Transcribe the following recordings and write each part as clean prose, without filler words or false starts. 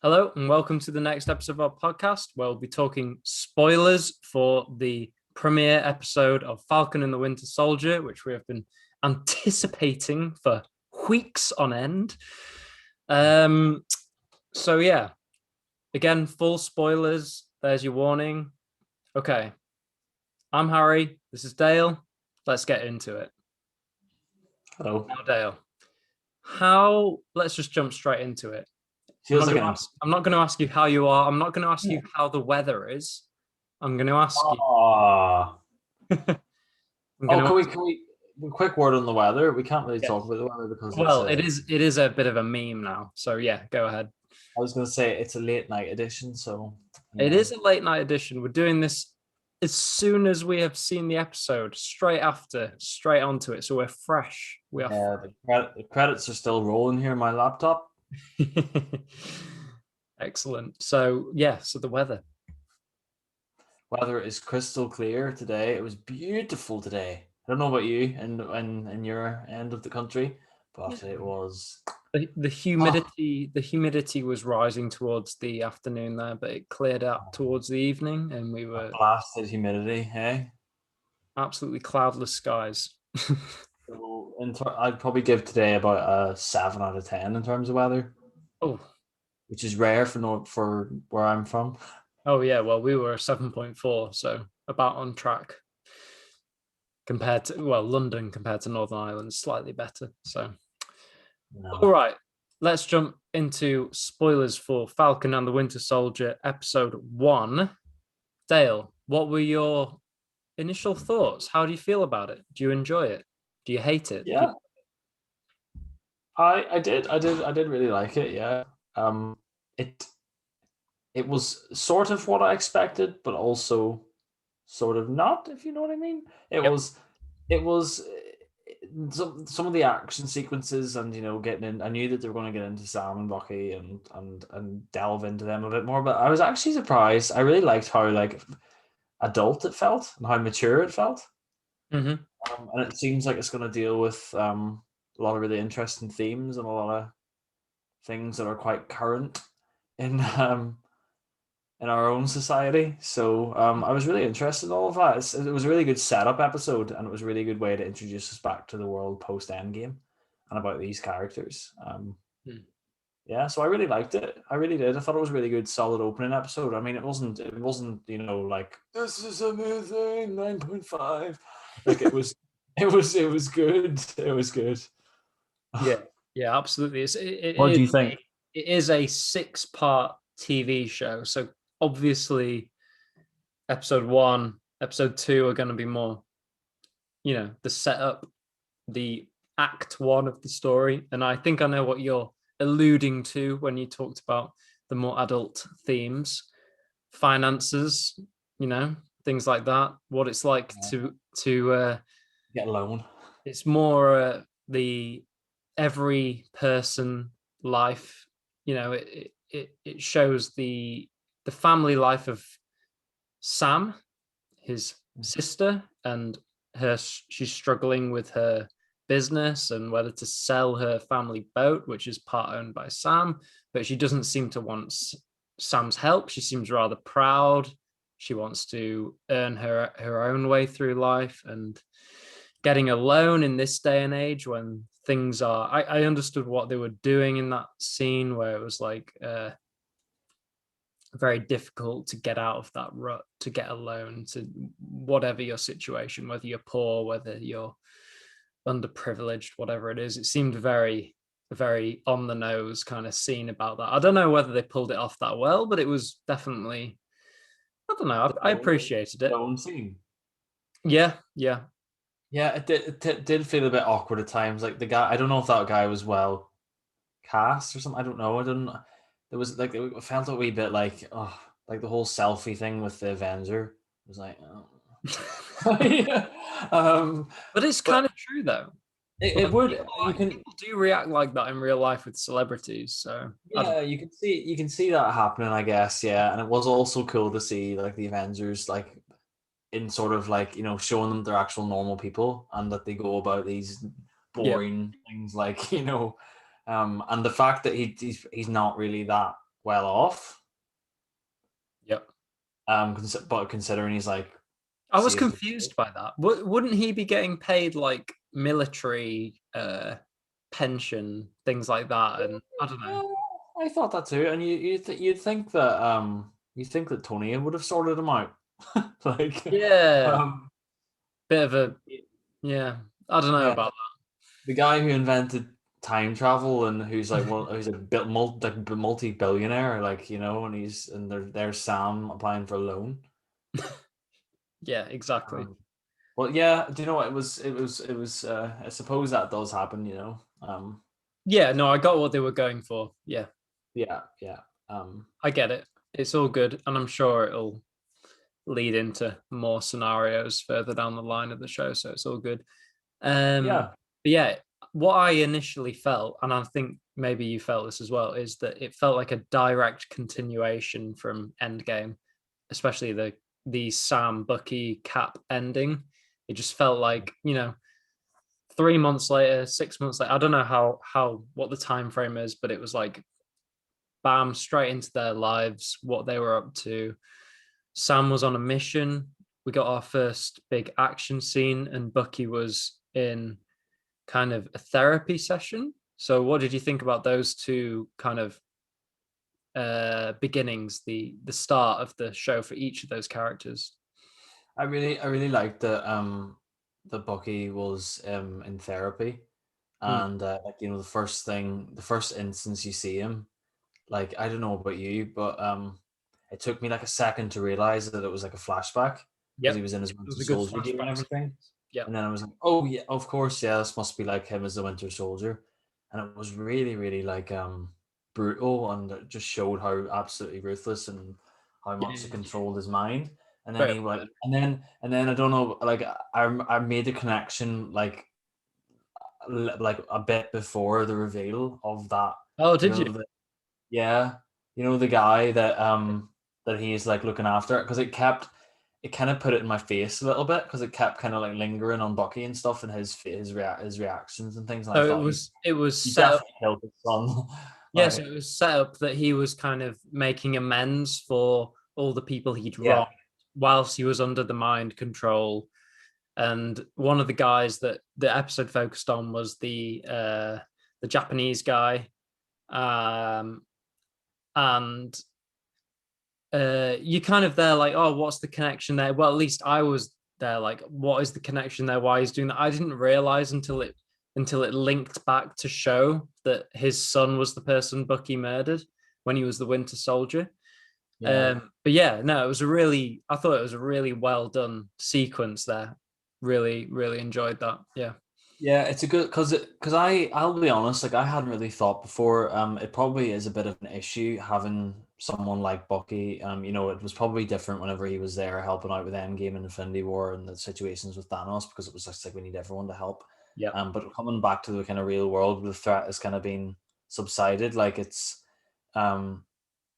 Hello, and welcome to the next episode of our podcast, where we'll be talking spoilers for the premiere episode of Falcon and the Winter Soldier, which we have been anticipating for weeks on end. So yeah, again, full spoilers. There's your warning. Okay, I'm Harry. This is Dale. Let's get into it. Hello. Now, Dale, let's just jump straight into it. Feels I'm like not going to ask you how you are. I'm not going to ask you how the weather is. I'm going to ask you. Oh, I'm going to can we quick word on the weather? We can't really Yes. talk about the weather because Well, it is a bit of a meme now. So yeah, go ahead. I was going to say it's a late night edition, so It is a late night edition. We're doing this as soon as we have seen the episode, straight onto it. So we're fresh. We are. The credits are still rolling here on my laptop. Excellent. So yeah, so the weather. Weather is crystal clear today. It was beautiful today. I don't know about you and in your end of the country, but it was The humidity was rising towards the afternoon there, but it cleared out towards the evening, and we were blasted humidity. Hey, absolutely cloudless skies. so I'd probably give today about a 7 out of 10 in terms of weather. Oh, which is rare for where I'm from. oh yeah. Well, we were 7.4, so about on track compared to London compared to Northern Ireland, slightly better. So, all right, let's jump into spoilers for Falcon and the Winter Soldier, episode 1. Dale, what were your initial thoughts? How do you feel about it? Do you enjoy it? Do you hate it? Yeah, I did really like it. Yeah, it was sort of what I expected, but also sort of not, if you know what I mean. It Yep. was some of the action sequences, and getting in. I knew that they were going to get into Sam and Bucky and delve into them a bit more, but I was actually surprised. I really liked how adult it felt and how mature it felt. Mm-hmm. And it seems like it's going to deal with a lot of really interesting themes and a lot of things that are quite current in in our own society. So I was really interested in all of that. It was a really good setup episode, and it was a really good way to introduce us back to the world post Endgame and about these characters. Yeah, so I really liked it. I really did. I thought it was a really good, solid opening episode. I mean, it wasn't like this is amazing 9.5. Like it was, it was good. It was good. Yeah, absolutely. What do you think? It is a 6-part TV show, so obviously episode 1, episode 2 are going to be more, the setup, the act 1 of the story. And I think I know what you're alluding to when you talked about the more adult themes, finances, things like that, what it's like to Get a loan. it's more the every person life. It shows the family life of Sam, his sister, and she's struggling with her business and whether to sell her family boat, which is part owned by Sam, but she doesn't seem to want Sam's help. She seems rather proud. She wants to earn her own way through life, and getting a loan in this day and age when things are I understood what they were doing in that scene where it was like very difficult to get out of that rut, to get a loan, to whatever your situation, whether you're poor, whether you're underprivileged, whatever it is. It seemed very on the nose kind of scene about that. I don't know whether they pulled it off that well, but it was definitely, I don't know, I appreciated it. Loan scene. Yeah. Yeah, it did feel a bit awkward at times. Like the guy, I don't know if that guy was well cast or something. I don't know. I don't. There was like it felt a wee bit like like the whole selfie thing with the Avenger it was like. Yeah. But it's kind of true though. It would. People do react like that in real life with celebrities. So yeah, you can see that happening. I guess yeah, and it was also cool to see like the Avengers like in sort of like showing them they're actual normal people and that they go about these boring things like and the fact that he's not really that well off. Yep. But considering he's like I was saved. confused by that. Wouldn't he be getting paid like military pension, things like that? And I don't know. Yeah, I thought that too, and you'd think that Tony would have sorted him out, like, Yeah, um, bit of a yeah. I don't know yeah, about the guy who invented time travel and who's like who's a multi-billionaire, like, and there's Sam applying for a loan. that. Yeah, exactly. Um, well, yeah, do you know what it was? I suppose that does happen, Yeah, no, I got what they were going for. Yeah, yeah, yeah, um, I get it. It's all good, and I'm sure it'll lead into more scenarios further down the line of the show, so it's all good. yeah. But yeah, what I initially felt, and I think maybe you felt this as well, is that it felt like a direct continuation from Endgame, especially the Sam Bucky Cap ending. It just felt like 3 months later, 6 months later. I don't know how what the time frame is, but it was like bam, straight into their lives, what they were up to. Sam was on a mission. We got our first big action scene, and Bucky was in kind of a therapy session. So, what did you think about those two kind of beginnings, the start of the show for each of those characters? I really liked that Bucky was in therapy, Mm. and like, the first instance you see him, like, I don't know about you, but it took me like a second to realize that it was like a flashback because he Yep, was in his it Winter was a good Soldier gear and flashback everything, sequence. Yep. and then I was like, oh yeah, of course, yeah, this must be like him as the Winter Soldier, and it was really, really like brutal, and it just showed how absolutely ruthless and how much it Yeah, controlled his mind. And then very he like, well. and then I don't know, like, I made the connection like like a bit before the reveal of that, Oh, you did you? know, the, yeah, the guy that he's like looking after, because it kind of put it in my face a little bit because it kept kind of like lingering on Bucky and stuff and his reactions and things, and I So thought it was you set up. definitely killed his son. Yes, Like, it was set up that he was kind of making amends for all the people he'd yeah, wronged whilst he was under the mind control. And one of the guys that the episode focused on was the Japanese guy, um, and you kind of there like, oh, what's the connection there? Well, at least I was there like, what is the connection there? Why he's doing that? I didn't realize until it linked back to show that his son was the person Bucky murdered when he was the Winter Soldier. yeah. But yeah, no, I thought it was a really well done sequence there. Really, really enjoyed that. Yeah. Yeah, it's a good because I'll be honest, like, I hadn't really thought before. It probably is a bit of an issue having someone like Bucky. It was probably different whenever he was there helping out with Endgame and Infinity War and the situations with Thanos, because it was just like we need everyone to help. Yeah. But coming back to the kind of real world, where the threat has kind of been subsided, like, um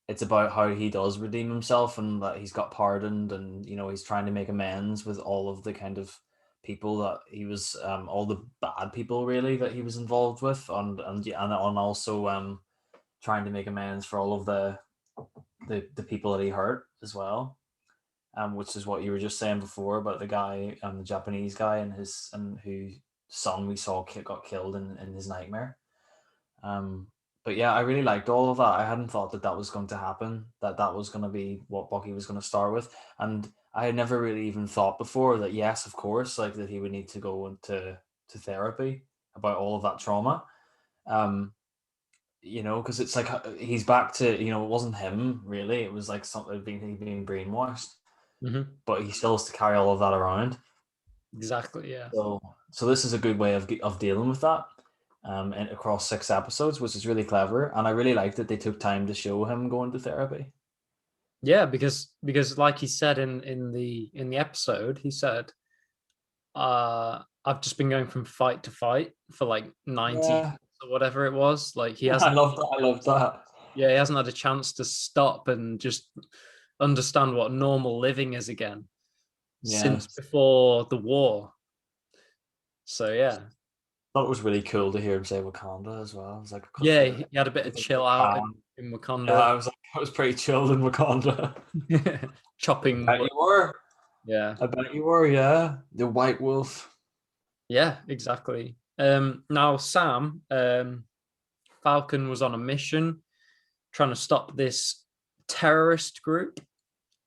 it's about how he does redeem himself and that he's got pardoned, and he's trying to make amends with all of the kind of people that he was, all the bad people really that he was involved with, and yeah, and also trying to make amends for all of the people that he hurt as well, which is what you were just saying before about the guy, the Japanese guy, and whose son we saw got killed in his nightmare. um, but yeah, I really liked all of that. I hadn't thought that that was going to happen, that that was going to be what Bucky was going to start with. And I had never really even thought before that, yes, of course, like, that he would need to go into therapy about all of that trauma. Um, because it's like, he's back to, it wasn't him really. It was like something being brainwashed, Hmm. but he still has to carry all of that around. Exactly. Yeah. So this is a good way of dealing with that, and across 6 episodes, which is really clever. And I really liked that they took time to show him going to therapy. Yeah, because like he said in the episode, he said, I've just been going from fight to fight for like 90 Yeah, years or whatever it was. Like he I hasn't love that. I love that. yeah, he hasn't had a chance to stop and just understand what normal living is again Yeah, since before the war. So yeah. thought it was really cool to hear him say Wakanda as well. I was like, Yeah, because he had a bit of chill out in yeah, Wakanda. I was like, I was pretty chilled in Wakanda. I Chopping bet wood. you were. Yeah. I bet you were. Yeah, the White Wolf. Yeah, exactly. Now Sam, Falcon was on a mission trying to stop this terrorist group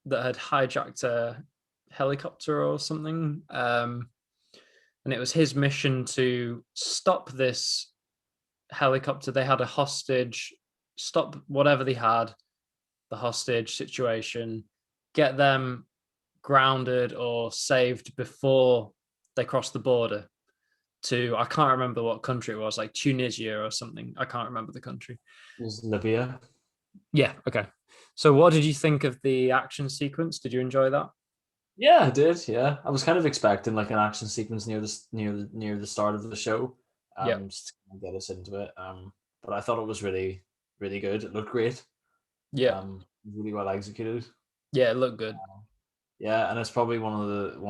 that had hijacked a helicopter or something. And it was his mission to stop this helicopter. They had a hostage, stop whatever they had, the hostage situation, get them grounded or saved before they crossed the border to, I can't remember what country it was, like Tunisia or something. I can't remember the country. It was Libya. Yeah, okay. So what did you think of the action sequence? Did you enjoy that? Yeah, I did. Yeah, I was kind of expecting like an action sequence near the start of the show, Yeah. just to kind of get us into it. But I thought it was really good. It looked great. Yeah. Really well executed. Yeah, it looked good. Yeah, and it's probably one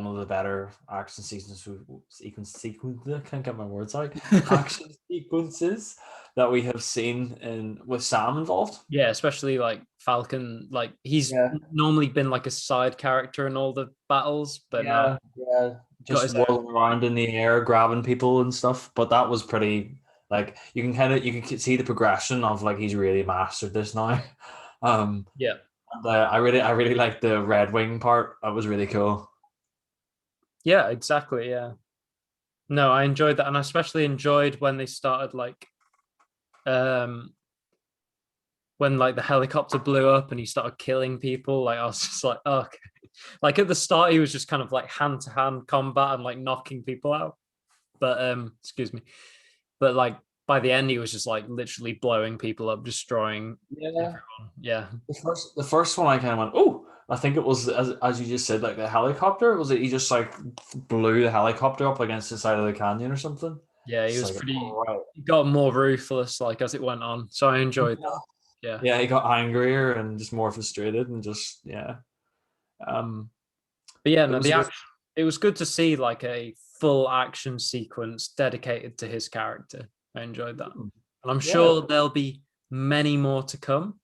of the better action sequence. I can't get my words out. Action sequences that we have seen in with Sam involved. Yeah, especially like Falcon, like he's Yeah, normally been like a side character in all the battles, but now yeah. he's got Just his own whirling around in the air, grabbing people and stuff. But that was pretty. Like you can see the progression of like he's really mastered this now. Um, yeah. and, I really like the Red Wing part. That was really cool. Yeah, exactly. Yeah. No, I enjoyed that, and I especially enjoyed when they started like um when like the helicopter blew up and he started killing people. Like I was just like, oh, okay. Like at the start he was just kind of like hand to hand combat and like knocking people out. But excuse me. But like by the end he was just like literally blowing people up, destroying Yeah. everyone. Yeah. The first one I kind of went, oh, I think it was as you just said, like the helicopter. Was it he just like blew the helicopter up against the side of the canyon or something? Yeah, he It's was like, pretty, all right. he got more ruthless like as it went on. So I enjoyed that. Yeah. Yeah, he got angrier and just more frustrated and just yeah. Um, But yeah, it no, was the a good. action, it was good to see like a full action sequence dedicated to his character. I enjoyed that. And I'm Yeah, sure there'll be many more to come.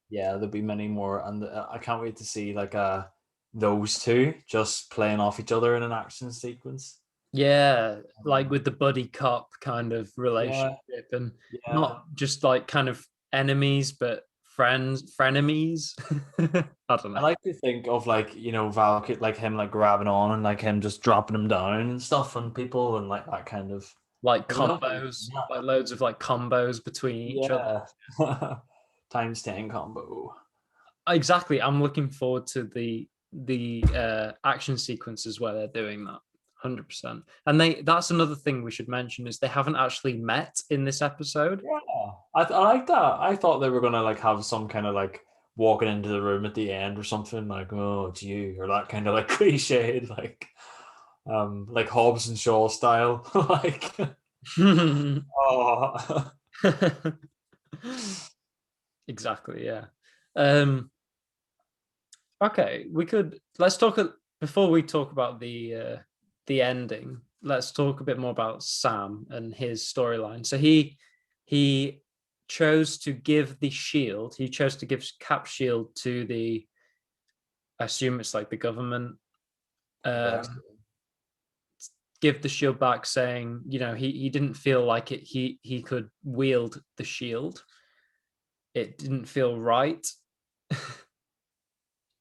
yeah. There'll be many more, and I can't wait to see like those two just playing off each other in an action sequence. Yeah, like Um, with the buddy cop kind of yeah, relationship and yeah. not just like kind of enemies, but friends, frenemies. I don't I know. like to think of like Val like him like grabbing on and like him just dropping him down and stuff on people and like that kind of. Like I don't know if I've combos, seen that. like loads of like combos between each other. Yeah. Times 10 combo. Exactly. I'm looking forward to the action sequences where they're doing that. 100%. And that's another thing we should mention is they haven't actually met in this episode. Yeah. I like that. I thought they were gonna like have some kind of like walking into the room at the end or something like, oh, it's you, or that kind of like cliched like Hobbs and Shaw style. Like oh Exactly, yeah. Okay, let's talk before we talk about the ending. Let's talk a bit more about Sam and his storyline. So he chose to give the shield. He chose to give Cap shield to the. I assume it's like the government. I guess. Give the shield back, saying he didn't feel like it. He could wield the shield. It didn't feel right.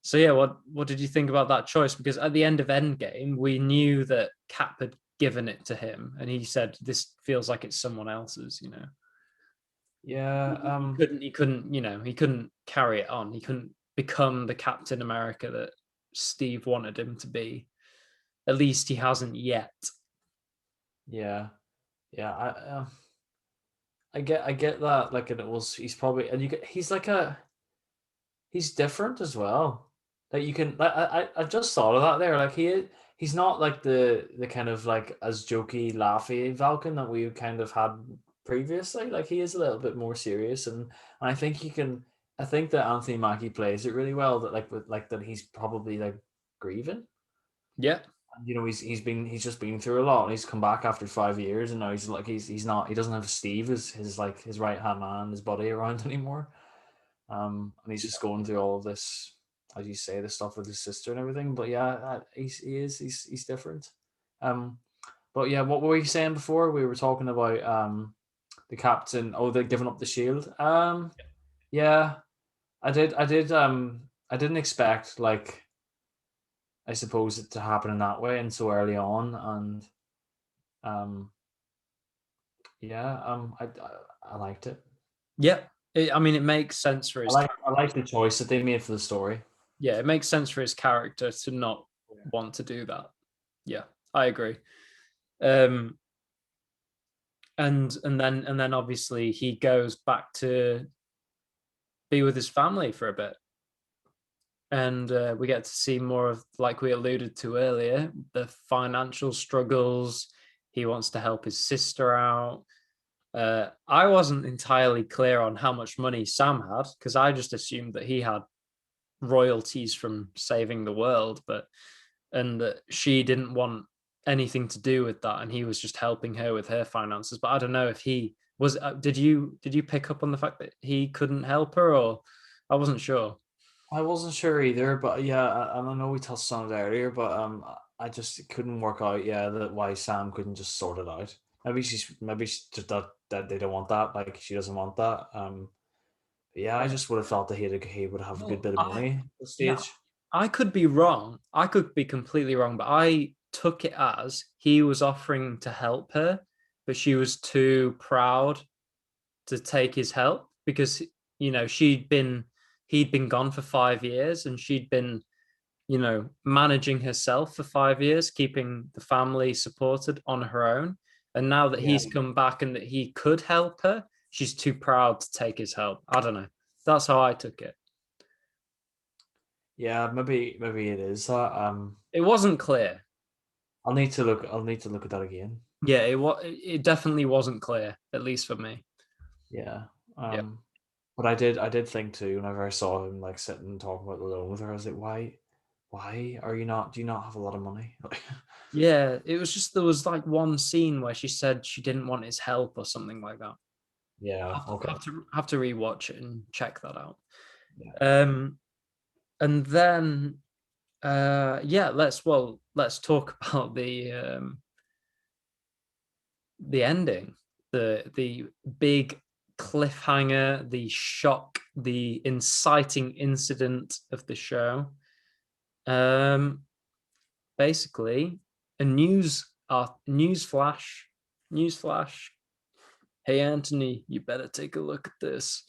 So yeah, what did you think about that choice? Because at the end of Endgame, we knew that Cap had given it to him, and he said, "This feels like it's someone else's." Yeah, He couldn't carry it on. He couldn't become the Captain America that Steve wanted him to be. At least he hasn't yet. yeah, yeah. I get that. Like, and it was he's probably and you get he's different as well. Like you can I just thought of that there. Like he's not like the kind of like as jokey, laughy Falcon that we kind of had previously. Like he is a little bit more serious, and I think you can. I think that Anthony Mackie plays it really well. That like with like that he's probably like grieving. Yeah, You know, he's just been through a lot, and he's come back after 5 years, and now he's like he's not he doesn't have Steve as his like his right hand man, his buddy around anymore. And he's just going through all of this, as you say, the stuff with his sister and everything. But yeah, he's different. Um, but yeah, what were you saying before? We were talking about the captain. Oh, they're giving up the shield. Yeah, I didn't expect, like, I suppose, it to happen in that way and so early on, and um, yeah, I liked it. Yeah, I mean, it makes sense for his. I like the choice that they made for the story. Yeah, it makes sense for his character to not want to do that. Yeah, I agree. Um, and then obviously he goes back to be with his family for a bit, and we get to see more of, like we alluded to earlier, the financial struggles. He wants to help his sister out. I wasn't entirely clear on how much money Sam had, because I just assumed that he had royalties from saving the world, but and that she didn't want anything to do with that, and he was just helping her with her finances. But I don't know if he was. Did you pick up on the fact that he couldn't help her, or I wasn't sure. I wasn't sure either, but yeah, I know we touched on it earlier, but I just couldn't work out, yeah, that why Sam couldn't just sort it out. Maybe she's just that they don't want that, like she doesn't want that. But yeah, I just would have thought that he would have a good Well, bit of money at this yeah, stage. I could be wrong. I could be completely wrong, but I took it as he was offering to help her, but she was too proud to take his help, because he'd been gone for 5 years, and she'd been managing herself for 5 years, keeping the family supported on her own. And now that Yeah, he's come back and that he could help her, she's too proud to take his help. I don't know. That's how I took it. yeah, maybe it is that. It wasn't clear. I'll need to look at that again. Yeah, it definitely wasn't clear, at least for me. Yeah. Yeah. But I did think too, whenever I saw him like sitting and talking about the loan with her, I was like, why are you not? Do you not have a lot of money? Yeah, it was just, there was like one scene where she said she didn't want his help or something like that. Yeah. Okay. Have to rewatch it and check that out. Yeah. Um, and then yeah, let's talk about the ending, the big cliffhanger, the shock, the inciting incident of the show. Um, Basically, a news flash. Hey Anthony, you better take a look at this.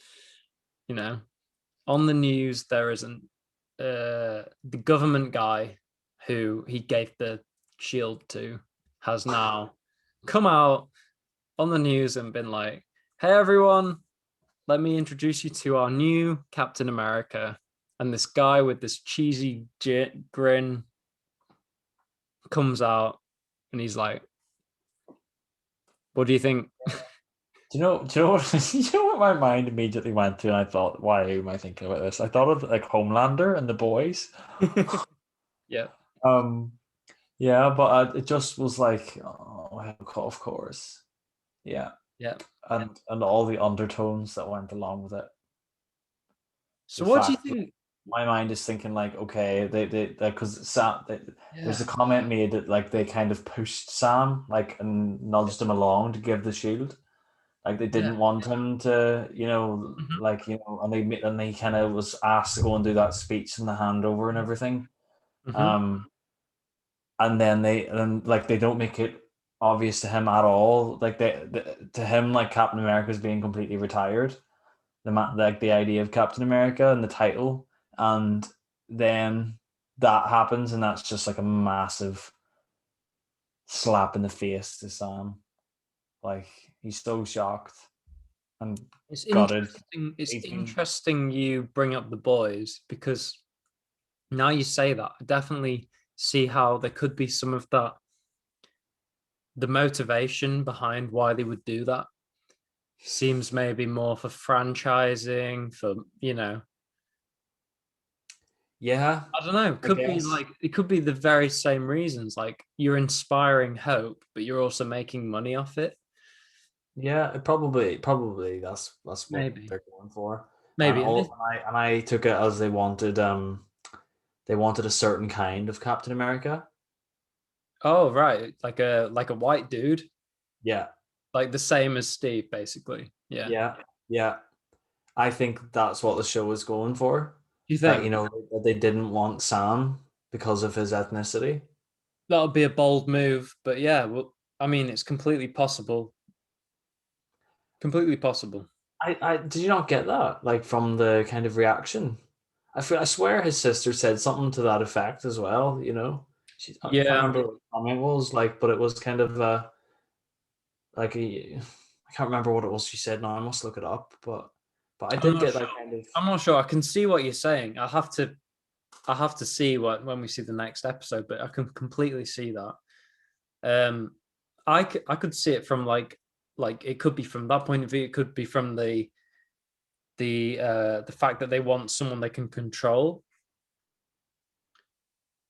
You know, on the news there isn't the government guy who he gave the shield to has now come out on the news and been like, hey everyone, let me introduce you to our new Captain America. And this guy with this cheesy grin comes out and he's like, what do you think? Do you know what? You know what my mind immediately went to, and I thought, why am I thinking about this? I thought of like Homelander and the boys. Yeah, Um, yeah, but it just was like, oh, of course, yeah, yeah. and all the undertones that went along with it. So The what do you fact that think? my mind is thinking like, okay, they because there's Yeah, a comment made that like they kind of pushed Sam like and nudged him along to give the shield. Like they yeah. didn't want him to, Mhm, and he kind of was asked to go and do that speech and the handover and everything. mhm, Um, and then they don't make it obvious to him at all. Like to him, like Captain America is being completely retired. Like the idea of Captain America and the title, and then that happens, and that's just like a massive slap in the face to Sam. Like he's so shocked and It's gutted. interesting. It's He's been interesting you bring up the boys, because now you say that, I definitely see how there could be some of that, the motivation behind why they would do that seems maybe more for franchising, for. Yeah, I don't know. I Could be guess. like it could be the very same reasons. Like you're inspiring hope, but you're also making money off it. Yeah, probably that's what Maybe, they're going for. And maybe. I took it as they wanted a certain kind of Captain America. Oh, right, like a white dude, Yeah, like the same as Steve, basically. Yeah. yeah, yeah. I think that's what the show is going for. Do you That think that they didn't want Sam because of his ethnicity. that would be a bold move? But yeah, well, I mean, it's completely possible. Completely possible. I did you not get that like from the kind of reaction? I swear his sister said something to that effect as well. I can't Yeah. remember what the comment was like, but it was kind of like I can't remember what it was she said now. I must look it up, but I I'm did not get sure. that kind of I'm not sure. I can see what you're saying. I have to see what when we see the next episode, but I can completely see that. Um, I could see it from like it could be from that point of view. It could be from the fact that they want someone they can control,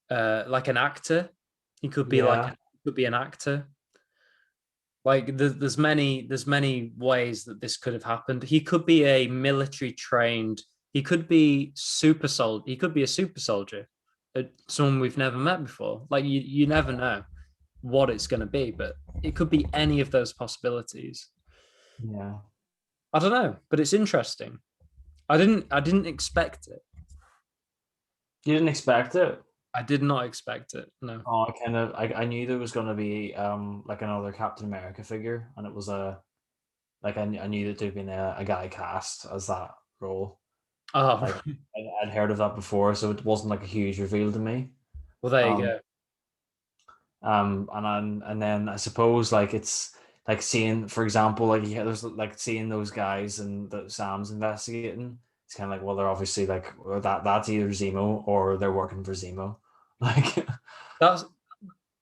like an actor. He could be yeah, an actor. Like there's many ways that this could have happened. He could be a military trained. He could be super soldier. He could be a super soldier, someone we've never met before. Like you never know what it's going to be, but it could be any of those possibilities. yeah. I don't know, but it's interesting. I didn't expect it. You didn't expect it. I did not expect it. No. Oh, I knew there was gonna be like another Captain America figure, and it was a like I knew that there'd been a guy cast as that role. Oh, Like I'd heard of that before, so it wasn't like a huge reveal to me. well, there you Um, go. and then I suppose like it's like seeing, for example, like there's like seeing those guys and that Sam's investigating. It's kind of like, well, they're obviously like well, that's either Zemo or they're working for Zemo. Like, That's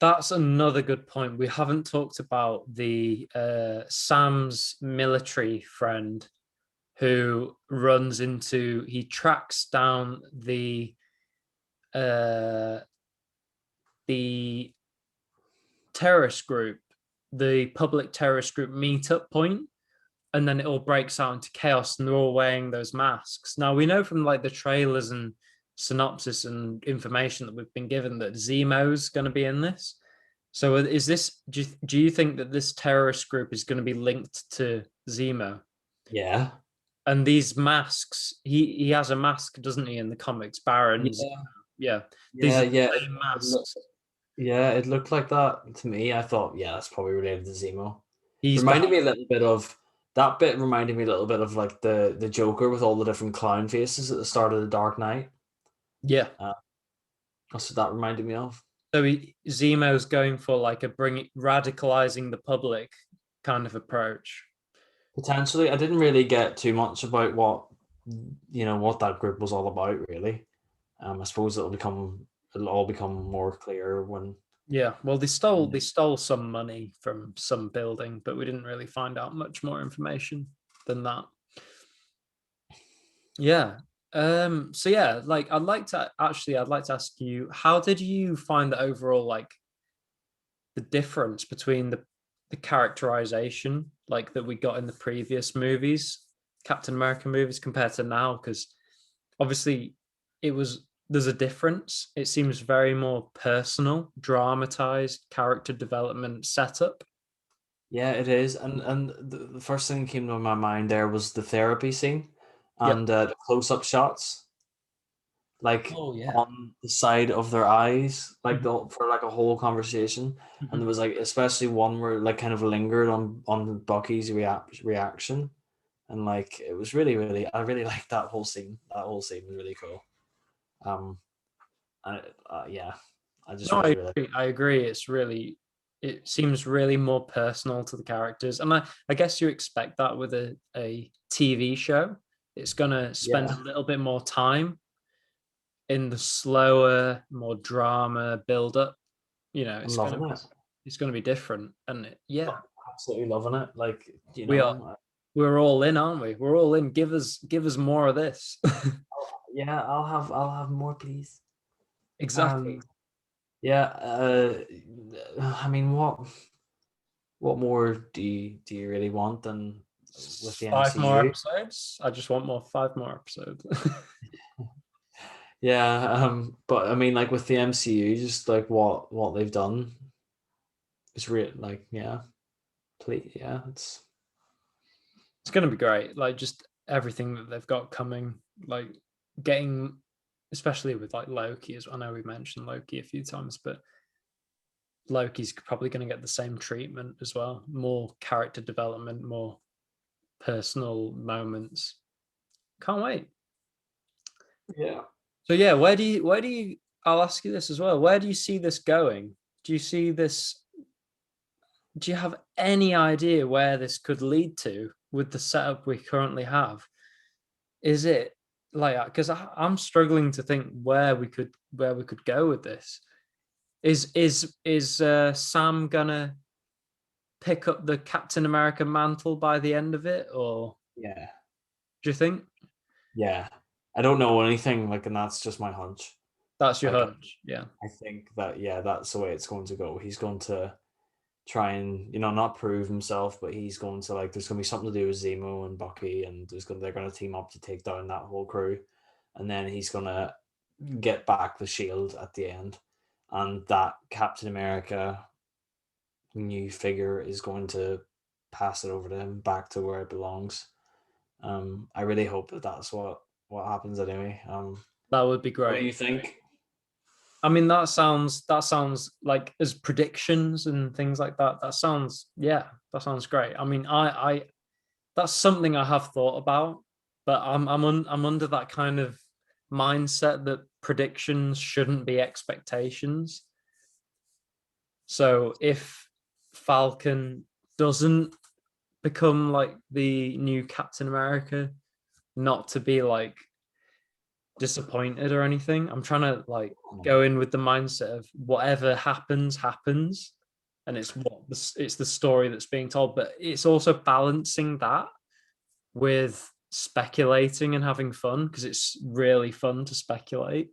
that's another good point. We haven't talked about the Sam's military friend who runs into. He tracks down uh, the terrorist group, the public terrorist group meetup point, and then it all breaks out into chaos, and they're all wearing those masks. Now we know from like the trailers and synopsis and information that we've been given that Zemo's going to be in this. So is this? Do you think that this terrorist group is going to be linked to Zemo? yeah, And these masks, he has a mask, doesn't he, in the comics? Baron's, yeah, yeah. These yeah, are yeah. the same It looked, masks. yeah, it looked like that to me. I thought, yeah, that's probably related to Zemo. He's Reminded behind. me a little bit of that bit. Reminded me a little bit of like the Joker with all the different clown faces at the start of the Dark Knight. Yeah. Uh, that's what that reminded me of. So Zemo's going for like a bring radicalizing the public kind of approach. Potentially, I didn't really get too much about what that group was all about. Really, I suppose it'll all become more clear when. Yeah. Well, they stole some money from some building, but we didn't really find out much more information than that. Yeah. So yeah, like I'd like to ask you, how did you find the overall like the difference between the characterization like that we got in the previous movies, Captain America movies, compared to now? Because obviously there's a difference. It seems very more personal, dramatized character development setup. Yeah, it is, and the first thing that came to my mind there was the therapy scene, Yep. and the close-up shots, like Oh yeah. on the side of their eyes, like Mhm. for like a whole conversation, and Mhm. there was like especially one where it, like kind of lingered on Bucky's reaction, and like it was really I really liked that whole scene. That whole scene was really cool. Um, and yeah, I just No, I really agree. I agree. It seems really more personal to the characters. And I guess you expect that with a TV show. It's going to spend a yeah, little bit more time in the slower, more drama build up. You know, I'm loving it. it's going to be different. And yeah, Absolutely loving it. Like we are we're all in, aren't we? We're all in. Give us more of this. Yeah, I'll have more, please. Exactly. Um, yeah. I mean, what more do you really want than with the 5 more MCU? episodes. I just want more 5 more episodes. Yeah. But I mean, like with the MCU, just like what they've done, it's real. Like, yeah, please, yeah, It's gonna be great. Like just everything that they've got coming, like getting, especially with like Loki. As I know we mentioned Loki a few times, but Loki's probably going to get the same treatment as well. More character development, more personal moments. Can't wait. yeah. So yeah, where do you? I'll ask you this as well. Where do you see this going? Do you see this? Do you have any idea where this could lead to with the setup we currently have? Is it like because I'm struggling to think where we could go with this? Is Sam gonna pick up the Captain America mantle by the end of it, or Yeah. do you think Yeah. I don't know anything, like, and that's just my hunch. that's your Like, hunch? Yeah. I think that, yeah, that's the way it's going to go. He's going to try and, not prove himself, but he's going to, like, there's going to be something to do with Zemo and Bucky, and they're going to team up to take down that whole crew, and then he's going to get back the shield at the end, and that Captain America new figure is going to pass it over to him back to where it belongs. I really hope that that's what happens anyway. That would be What do great. you think? I mean, that sounds like as predictions and things like that. That sounds great. I mean, I that's something I have thought about, but I'm under that kind of mindset that predictions shouldn't be expectations. So if Falcon doesn't become like the new Captain America, not to be like disappointed or anything. I'm trying to like go in with the mindset of whatever happens, happens, and it's the story that's being told. But it's also balancing that with speculating and having fun because it's really fun to speculate.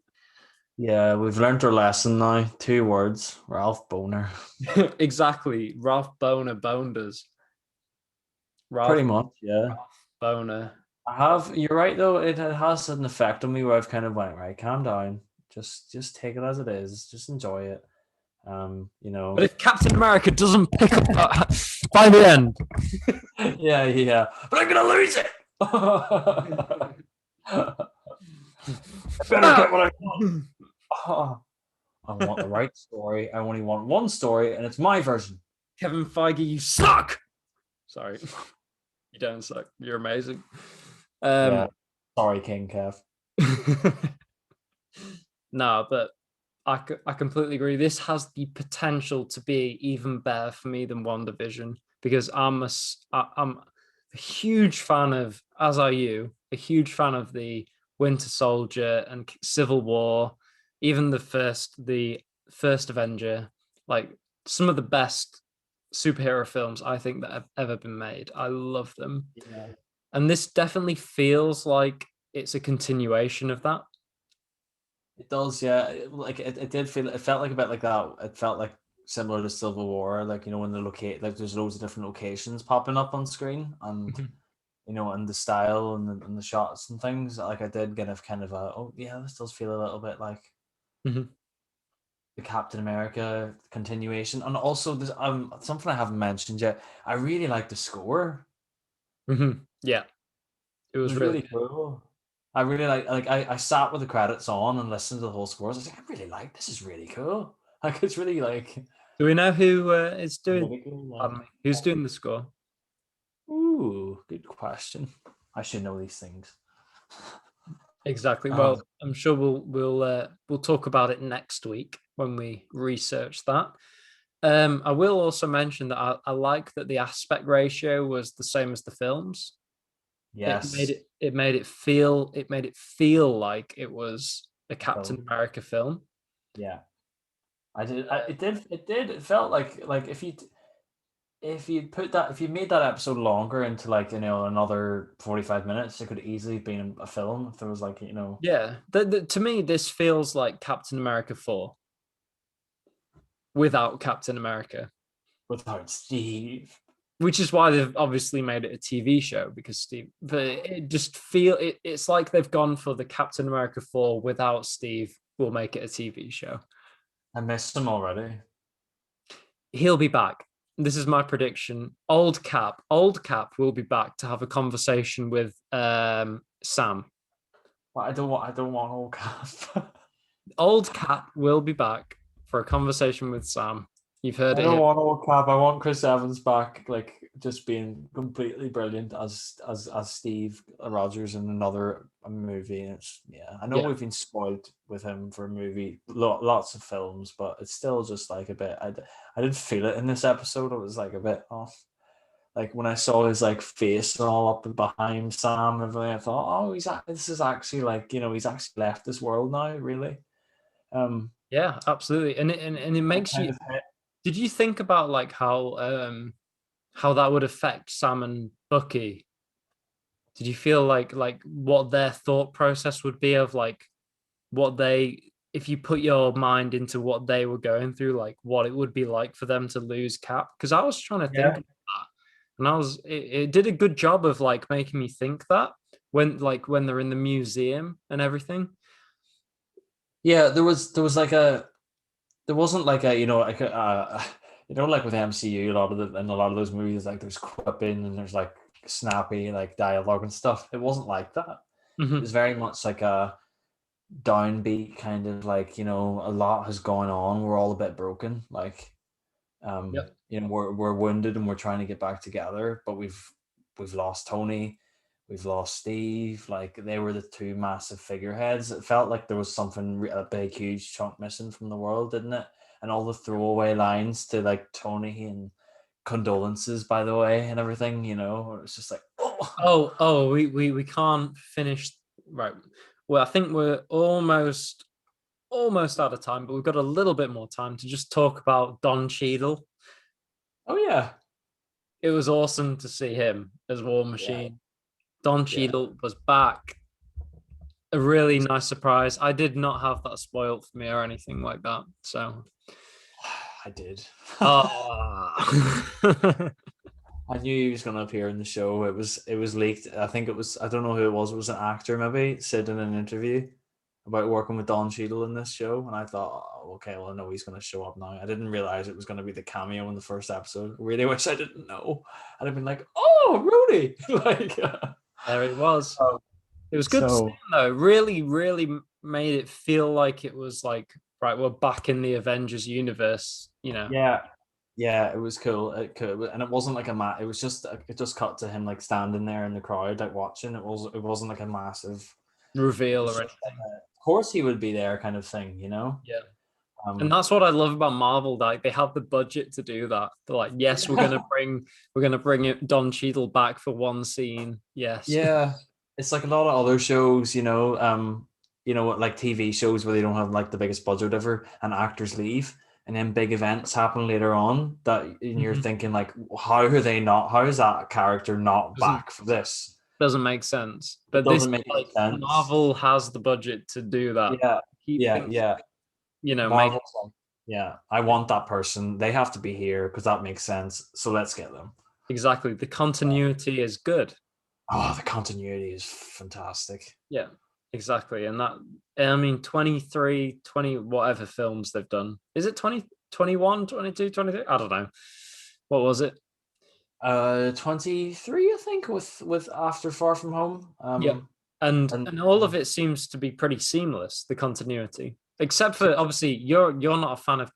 Yeah, we've learned our lesson now. 2 words: Ralph Boner. Exactly, Ralph Boner boned us. Pretty Ralph much, yeah. Ralph Boner. I have. You're right though. It has an effect on me where I've kind of went, right, calm down. Just take it as it is. Just enjoy it. You But know. if Captain America doesn't pick up by the end, Yeah, yeah. But I'm gonna lose it. I better get what I want. Oh, I want the right story. I only want one story, and it's my version. Kevin Feige, you suck. Sorry, you don't suck. You're amazing. Yeah. Um, Sorry, King Kev. no, but I completely agree. This has the potential to be even better for me than WandaVision because I'm a huge fan of, as are you, a huge fan of the Winter Soldier and Civil War, even the first Avenger, like some of the best superhero films I think that have ever been made. I love them. Yeah. And this definitely feels like it's a continuation of that. It does, yeah. Like it did feel. It felt like a bit like that. It felt like similar to Civil War, like when the locate, like there's loads of different locations popping up on screen, and and the style and the shots and things. Like I did get a kind of a, oh yeah, this does feel a little bit like Mhm. the Captain America continuation, and also this something I haven't mentioned yet. I really like the score. Yeah, it It was was really really good. cool. I really like I sat with the credits on and listened to the whole score. I was like, I really like this. Is really cool. Like it's really like Do we know who is doing? political. Pardon me. Who's doing the score? Ooh, good question. I should know these things. Exactly. Well, Um, I'm sure we'll talk about it next week when we research that. I will also mention that I like that the aspect ratio was the same as the films. It made yes. it it made it feel like it was a Captain Film. America film. Yeah, I did. It did. It did. It felt like if you if you made that episode longer into like another 45 minutes, it could easily have been a film if there was like Yeah, to me, this feels like Captain America 4 without Captain America, without Steve. which is why they've obviously made it a TV show because Steve. But it just it's like they've gone for the Captain America 4 without Steve. We'll make it a TV show. I missed him already. He'll be back. This is my prediction. Old Cap will be back to have a conversation with Sam. But I don't want old Cap. Old Cap will be back for a conversation with Sam. You've heard I it don't here. want old Cap. I want Chris Evans back, like just being completely brilliant as Steve Rogers in another movie. And I know Yeah. we've been spoiled with him for a movie, lots of films, but it's still just like a bit. I didn't feel it in this episode. It was like a bit off. Like when I saw his like face all up and behind Sam and everything, I thought, oh, this is actually like he's actually left this world now, really. Yeah, absolutely. And it makes Kind you. of hit. Did you think about like how that would affect Sam and Bucky? Did you feel like what their thought process would be of like what they if you put your mind into what they were going through, like what it would be like for them to lose Cap? Because I was trying to think Yeah. about that, and it did a good job of like making me think that when they're in the museum and everything. Yeah, there was like there wasn't like a like a like with MCU a lot of those movies, like there's quipping and there's like snappy like dialogue and stuff. It wasn't like that. It Mhm. was very much like a downbeat kind of like a lot has gone on. We're all a bit broken. Like Yep. we're wounded and we're trying to get back together, but we've lost Tony, we've lost Steve. Like they were the two massive figureheads. It felt like there was something a big huge chunk missing from the world, didn't it? And all the throwaway lines to like Tony and condolences, by the way, and everything. It's just like, oh, We can't finish right. Well, I think we're almost out of time, but we've got a little bit more time to just talk about Don Cheadle. oh yeah, It was awesome to see him as War yeah, Machine. Don yeah. Cheadle was back. A really nice surprise. I did not have that spoiled for me or anything like that. So, I did. oh, I knew he was going to appear in the show. It was leaked. I think it was. I don't know who it was. It was an actor maybe said in an interview about working with Don Cheadle in this show, and I thought, oh, okay, well, I know he's going to show up now. I didn't realize it was going to be the cameo in the first episode. I really wish I didn't know. I'd have been like, oh, Rudy, like. there it was. Um, It was good to see so him though. Really, really made it feel like it was like right. We're back in the Avengers universe. yeah, yeah, it was cool. And it wasn't like it was just it just cut to him like standing there in the crowd like watching. It wasn't like a massive. It reveal was or just like anything. of course he would be there kind of thing. Yeah. And Um, that's what I love about Marvel. Like they have the budget to do that. They're like, yes, we're gonna bring Don Cheadle back for one scene. Yes. yeah, it's like a lot of other shows, like TV shows where they don't have like the biggest budget ever, and actors leave, and then big events happen later on that, and you're Mhm. thinking like, how are they not? How is that character not Doesn't back for this? doesn't make sense. It But this doesn't make any like sense. Marvel has the budget to do that. Yeah, Keep yeah, things, yeah. make Marvel's like, yeah, I want that person. They have to be here because that makes sense. So let's get them. exactly. The continuity is good. Oh, the continuity is fantastic. Yeah, exactly. And that, I mean, 23, 20, whatever films they've done. Is it 20, 21, 22, 23? I don't know. What was it? 23, I think, with After Far From Home. Yeah. And And and all of it seems to be pretty seamless, the continuity. Except for obviously you're not a fan of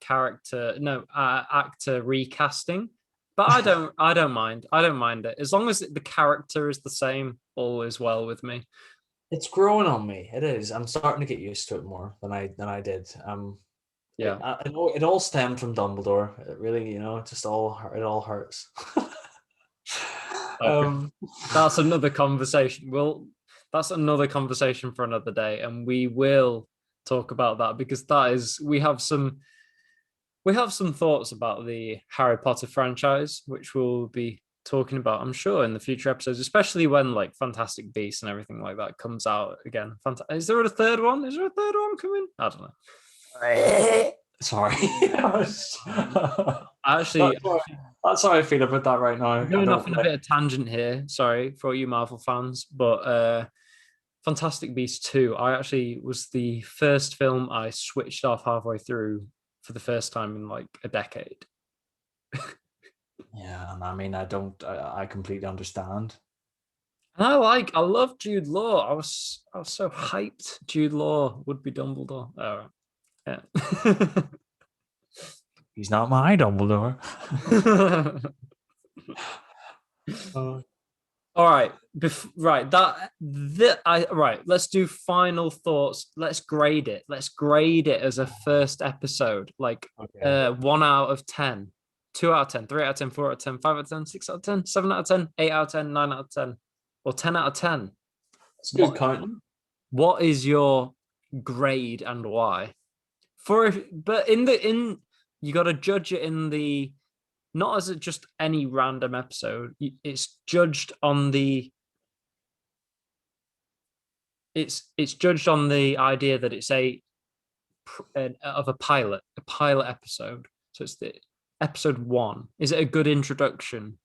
actor recasting, but I don't mind. I don't mind it. As long as the character is the same, all is well with me. it's growing on me. It is. I'm starting to get used to it more than I did. Yeah. It all stemmed from Dumbledore. It really, it all hurts. Okay. um, That's another conversation. That's another conversation for another day, and we will talk about that because we have some we have some thoughts about the Harry Potter franchise, which we'll be talking about, I'm sure, in the future episodes, especially when like Fantastic Beasts and everything like that comes out again. Is there a third one? Is there a third one coming? I don't know. Sorry. Actually, that's how I feel about that right now. I'm going off on a bit of tangent here. Sorry for all you Marvel fans, but Fantastic Beasts 2, I actually was the first film I switched off halfway through for the first time in like a decade. Yeah, and I mean, I completely understand. And I love Jude Law. I was so hyped. Jude Law would be Dumbledore. Oh, yeah. He's not my Dumbledore. All right, right. Let's do final thoughts. Let's grade it. Let's grade it as a first episode, like Okay. 1 out of 10, 2 out of 10, 3 out of 10, 4 out of 10, 5 out of 10, 6 out of 10, 7 out of 10, 8 out of 10, 9 out of 10, or 10 out of 10. It's good counting. What is your grade and why? But in you got to judge it in the, not as just any random episode. It's judged on the it's judged on the idea that it's a pilot episode. So it's the episode 1. Is it a good introduction?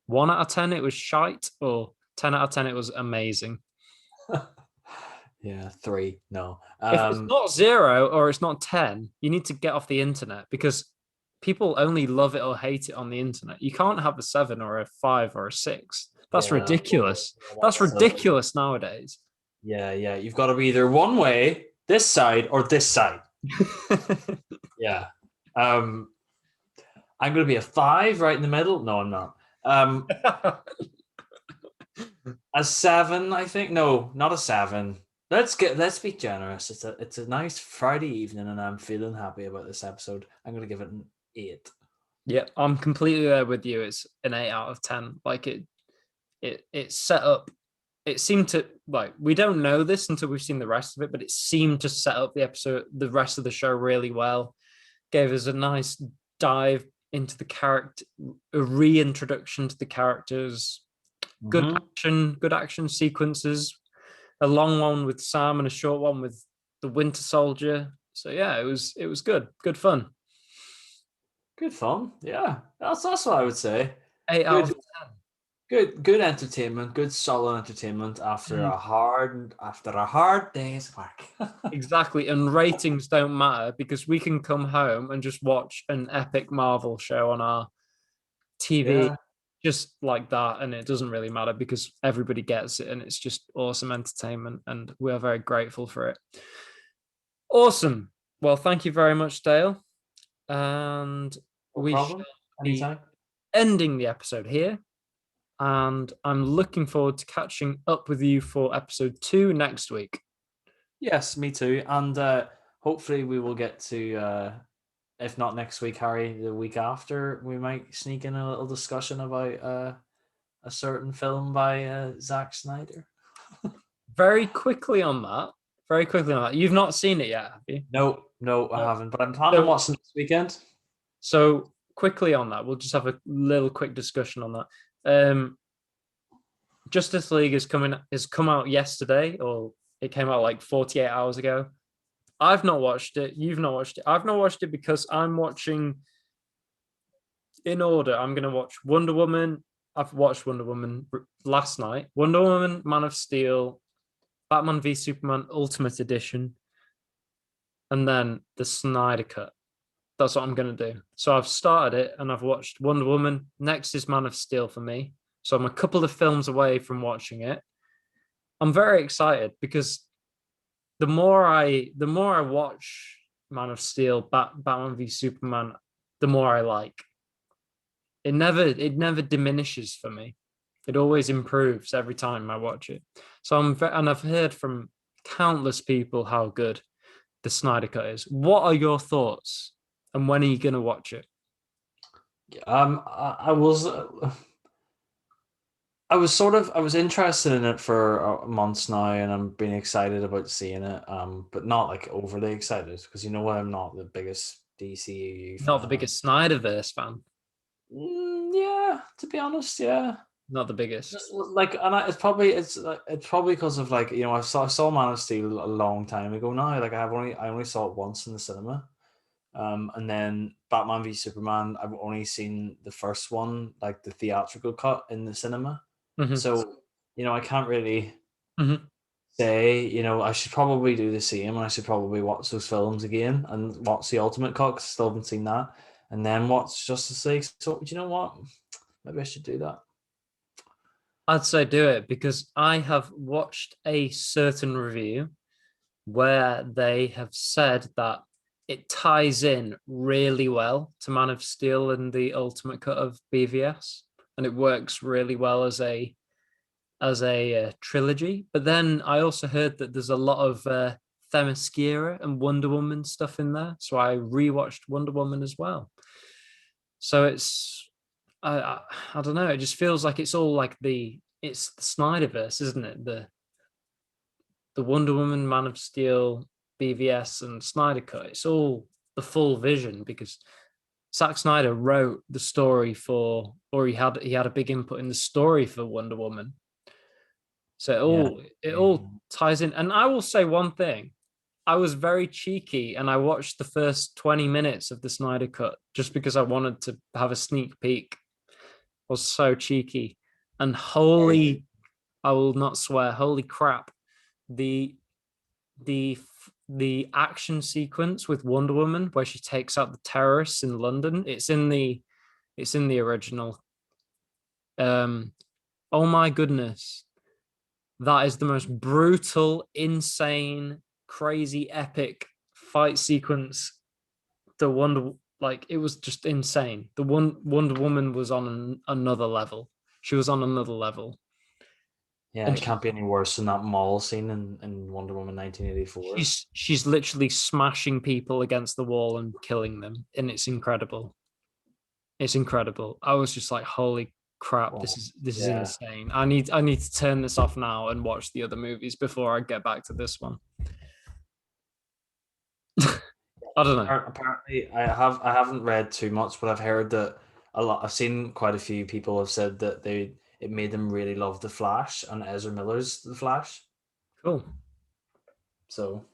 1 out of 10 it was shite, or 10 out of 10 it was amazing? Yeah, 3. No. If it's not 0 or it's not 10, you need to get off the internet, because people only love it or hate it on the internet. You can't have a 7 or a 5 or a 6. That's ridiculous. That's ridiculous nowadays. Yeah. You've got to be either one way, this side, or this side. Yeah. I'm going to be a 5 right in the middle. No, I'm not. A 7, I think. No, not a 7. Let's be generous. It's a nice Friday evening, and I'm feeling happy about this episode. I'm going to give it an 8. Yeah, I'm completely there with you. It's an 8 out of 10. Like it set up. It seemed to, like, we don't know this until we've seen the rest of it, but it seemed to set up the rest of the show really well. Gave us a nice dive into the character, a reintroduction to the characters. Good action sequences. A long one with Sam and a short one with the Winter Soldier. So yeah, it was good fun. Good fun. Yeah, that's what I would say. 8 out of 10. Good entertainment. Good solid entertainment after a hard day's work. Exactly, and ratings don't matter, because we can come home and just watch an epic Marvel show on our TV just like that, and it doesn't really matter because everybody gets it, and it's just awesome entertainment, and we are very grateful for it. Awesome. Well, thank you very much, Dale, and we shall be ending the episode here, and I'm looking forward to catching up with you for episode 2 next week. Yes, me too, and hopefully we will get to, if not next week, Harry, the week after, we might sneak in a little discussion about a certain film by Zack Snyder. Very quickly on that. You've not seen it yet, have you? No, I haven't, but I'm planning on watching this weekend. So quickly on that, we'll just have a little quick discussion on that. Justice League has come out yesterday, or it came out like 48 hours ago. I've not watched it. You've not watched it. I've not watched it because I'm watching in order. I'm going to watch Wonder Woman. I've watched Wonder Woman last night. Wonder Woman, Man of Steel, Batman v Superman Ultimate Edition, and then the Snyder Cut. That's what I'm going to do. So I've started it and I've watched Wonder Woman. Next is Man of Steel for me. So I'm a couple of films away from watching it. I'm very excited because the more I watch Man of Steel, Batman v Superman, the more I like. It never diminishes for me. It always improves every time I watch it. So and I've heard from countless people how good the Snyder Cut is. What are your thoughts, and when are you going to watch it? I was interested in it for months now, and I'm being excited about seeing it. But not like overly excited, because you know what, I'm not the biggest DCU fan. Not the biggest Snyderverse fan. Yeah, to be honest, yeah. Not the biggest. Just like, and it's probably because of like, you know, I saw Man of Steel a long time ago now. Like I only saw it once in the cinema. And then Batman v Superman, I've only seen the first one, like the theatrical cut in the cinema. Mhm. So, you know, I can't really Mhm. say, you know, I should probably do the same, and I should probably watch those films again and watch the Ultimate Cut 'cause I still haven't seen that, and then watch Justice League. So, do you know what? Maybe I should do that. I'd say do it because I have watched a certain review where they have said that it ties in really well to Man of Steel and the Ultimate Cut of BVS, and it works really well as a trilogy. But then I also heard that there's a lot of Themyscira and Wonder Woman stuff in there, so I rewatched Wonder Woman as well. So it's I don't know. It just feels like it's all like it's the Snyderverse, isn't it? The Wonder Woman, Man of Steel, BVS, and Snyder Cut. It's all the full vision because Zack Snyder wrote the story for, or he had a big input in the story for Wonder Woman. So it all ties in. And I will say one thing. I was very cheeky and I watched the first 20 minutes of the Snyder Cut just because I wanted to have a sneak peek. I was so cheeky. And holy, I will not swear, holy crap. The the action sequence with Wonder Woman where she takes out the terrorists in London, it's in the original. Oh my goodness. That is the most brutal, insane, crazy, epic fight sequence. It was just insane. The Wonder Woman was on another level. She was on another level. Yeah, it can't be any worse than that mall scene in Wonder Woman 1984. She's literally smashing people against the wall and killing them, and it's incredible. It's incredible. I was just like, holy crap, this is insane. I need to turn this off now and watch the other movies before I get back to this one. I don't know. Apparently, I haven't read too much, but I've heard that I've seen quite a few people have said that it made them really love The Flash and Ezra Miller's The Flash. Cool. So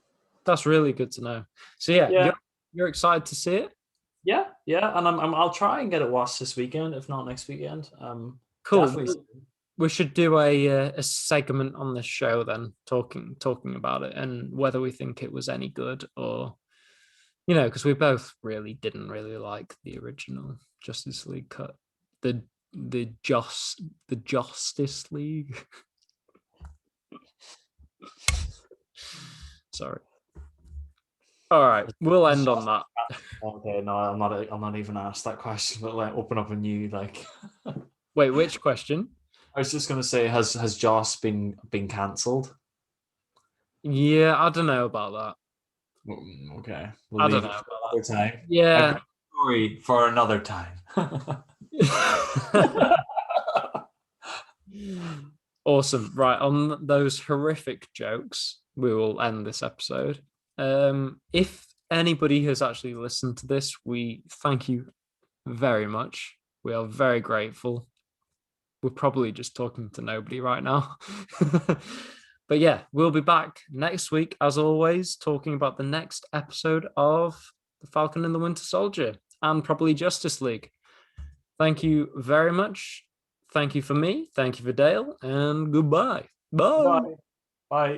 that's really good to know. So yeah. You're excited to see it? Yeah, and I'll try and get it watched this weekend, if not next weekend. Cool. Definitely. We should do a segment on this show then, talking about it and whether we think it was any good or, you know, because we both really didn't really like the original Justice League cut, the Justice League. Sorry. All right, we'll end on that. Okay, no, I'm not even asked that question, but like open up a new like. Wait, which question? I was just gonna say, has Joss been cancelled? Yeah, I don't know about that. Okay, I don't know about another time. Yeah, story for another time. Awesome. Right, on those horrific jokes, we will end this episode. If anybody has actually listened to this, we thank you very much. We are very grateful. We're probably just talking to nobody right now. But yeah, we'll be back next week, as always, talking about the next episode of The Falcon and the Winter Soldier and probably Justice League. Thank you very much. Thank you for me. Thank you for Dale. And goodbye. Bye. Bye.